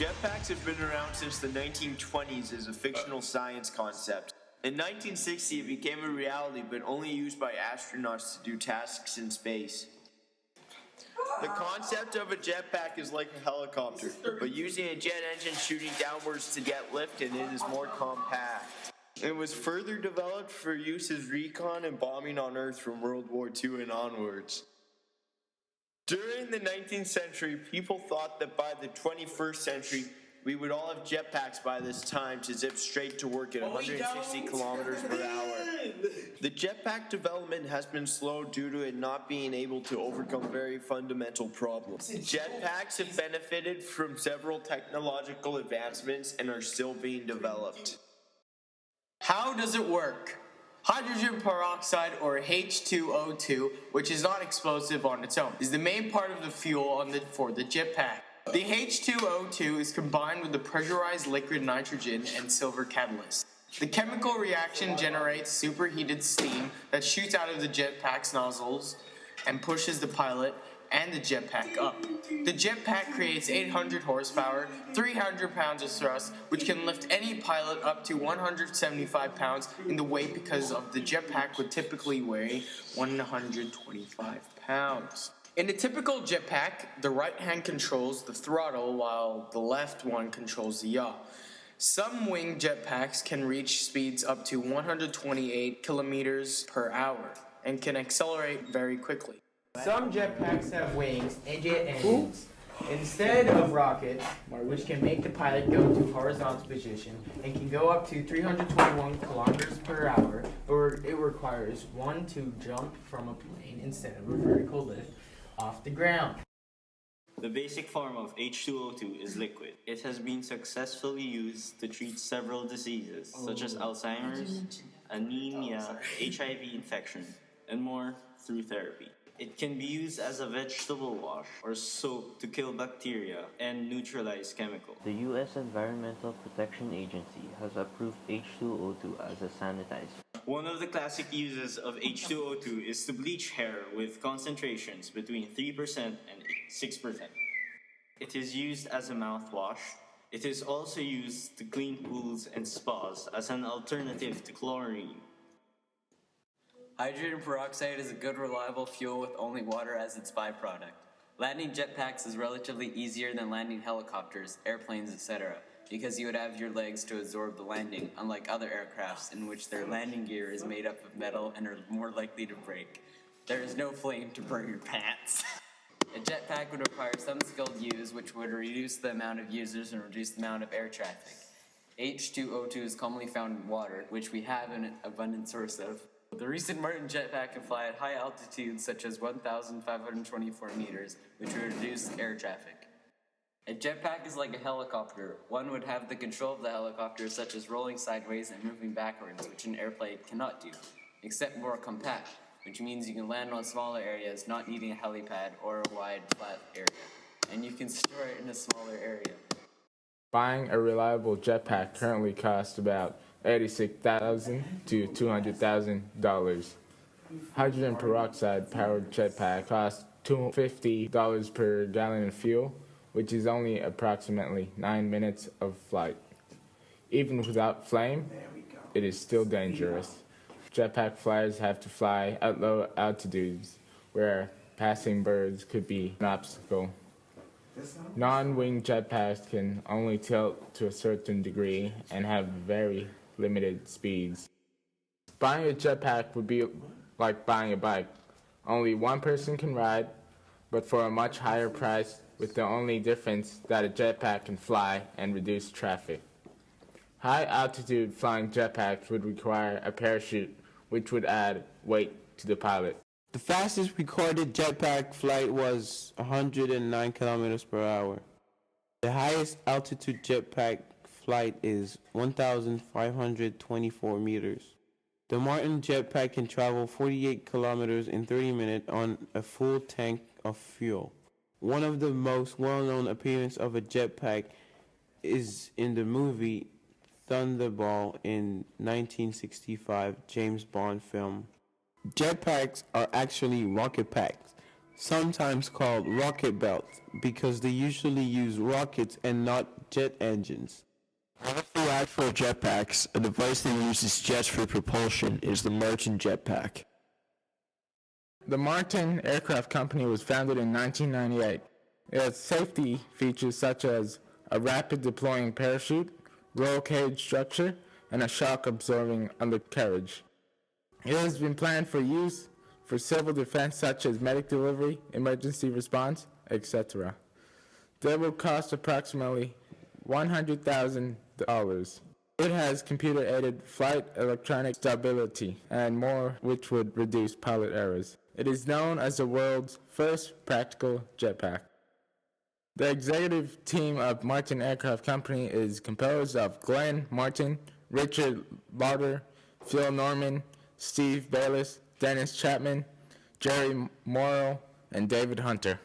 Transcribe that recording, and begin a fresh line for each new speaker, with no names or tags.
Jetpacks have been around since the 1920s as a fictional science concept. In 1960, it became a reality, but only used by astronauts to do tasks in space. The concept of a jetpack is like a helicopter, but using a jet engine shooting downwards to get lift, and it is more compact. It was further developed for use as recon and bombing on Earth from World War II and onwards. During the 19th century, people thought that by the 21st century, we would all have jetpacks by this time to zip straight to work at 160 kilometers per hour. The jetpack development has been slow due to it not being able to overcome very fundamental problems. Jetpacks have benefited from several technological advancements and are still being developed.
How does it work? Hydrogen peroxide, or H2O2, which is not explosive on its own, is the main part of the fuel for the jetpack. The H2O2 is combined with the pressurized liquid nitrogen and silver catalyst. The chemical reaction generates superheated steam that shoots out of the jetpack's nozzles and pushes the pilot and the jetpack up. The jetpack creates 800 horsepower, 300 pounds of thrust, which can lift any pilot up to 175 pounds in the weight because of the jetpack would typically weigh 125 pounds. In a typical jetpack, the right hand controls the throttle while the left one controls the yaw. Some wing jetpacks can reach speeds up to 128 kilometers per hour and can accelerate very quickly. Some jetpacks have wings and jet engines instead of rockets, which can make the pilot go to horizontal position and can go up to 321 kilometers per hour, or it requires one to jump from a plane instead of a vertical lift off the ground.
The basic form of H2O2 is liquid. It has been successfully used to treat several diseases such as Alzheimer's, anemia, HIV infection, and more through therapy. It can be used as a vegetable wash or soap to kill bacteria and neutralize chemicals.
The U.S. Environmental Protection Agency has approved H2O2 as a sanitizer.
One of the classic uses of H2O2 is to bleach hair with concentrations between 3% and 6%. It is used as a mouthwash. It is also used to clean pools and spas as an alternative to chlorine.
Hydrogen peroxide is a good, reliable fuel with only water as its byproduct. Landing jetpacks is relatively easier than landing helicopters, airplanes, etc., because you would have your legs to absorb the landing, unlike other aircrafts in which their landing gear is made up of metal and are more likely to break. There is no flame to burn your pants. A jetpack would require some skilled use, which would reduce the amount of users and reduce the amount of air traffic. H2O2 is commonly found in water, which we have an abundant source of. The recent Martin jetpack can fly at high altitudes such as 1,524 meters, which would reduce air traffic. A jetpack is like a helicopter. One would have the control of the helicopter, such as rolling sideways and moving backwards, which an airplane cannot do, except more compact, which means you can land on smaller areas, not needing a helipad or a wide, flat area, and you can store it in a smaller area.
Buying a reliable jetpack currently costs about $86,000 to $200,000. Hydrogen peroxide powered jetpack costs $250 per gallon of fuel, which is only approximately 9 minutes of flight. Even without flame, it is still dangerous. Jetpack flyers have to fly at low altitudes where passing birds could be an obstacle. Non-wing jetpacks can only tilt to a certain degree and have very limited speeds. Buying a jetpack would be like buying a bike. Only one person can ride, but for a much higher price, with the only difference that a jetpack can fly and reduce traffic. High-altitude flying jetpacks would require a parachute, which would add weight to the pilot.
The fastest recorded jetpack flight was 109 kilometers per hour. The highest altitude jetpack flight is 1,524 meters. The Martin jetpack can travel 48 kilometers in 30 minutes on a full tank of fuel. One of the most well-known appearances of a jetpack is in the movie Thunderball in 1965 James Bond film. Jetpacks are actually rocket packs. sometimes called rocket belts, because they usually use rockets and not jet engines.
One of the actual jetpacks, a device that uses jets for propulsion, is the Martin jetpack.
The Martin Aircraft Company was founded in 1998. It has safety features such as a rapid deploying parachute, roll cage structure, and a shock-absorbing undercarriage. It has been planned for use for civil defense such as medic delivery, emergency response, etc. They will cost approximately $100,000. It has computer-aided flight, electronic stability, and more, which would reduce pilot errors. It is known as the world's first practical jetpack. The executive team of Martin Aircraft Company is composed of Glenn Martin, Richard Lauder, Phil Norman, Steve Bayless, Dennis Chapman, Jerry Morrow, and David Hunter.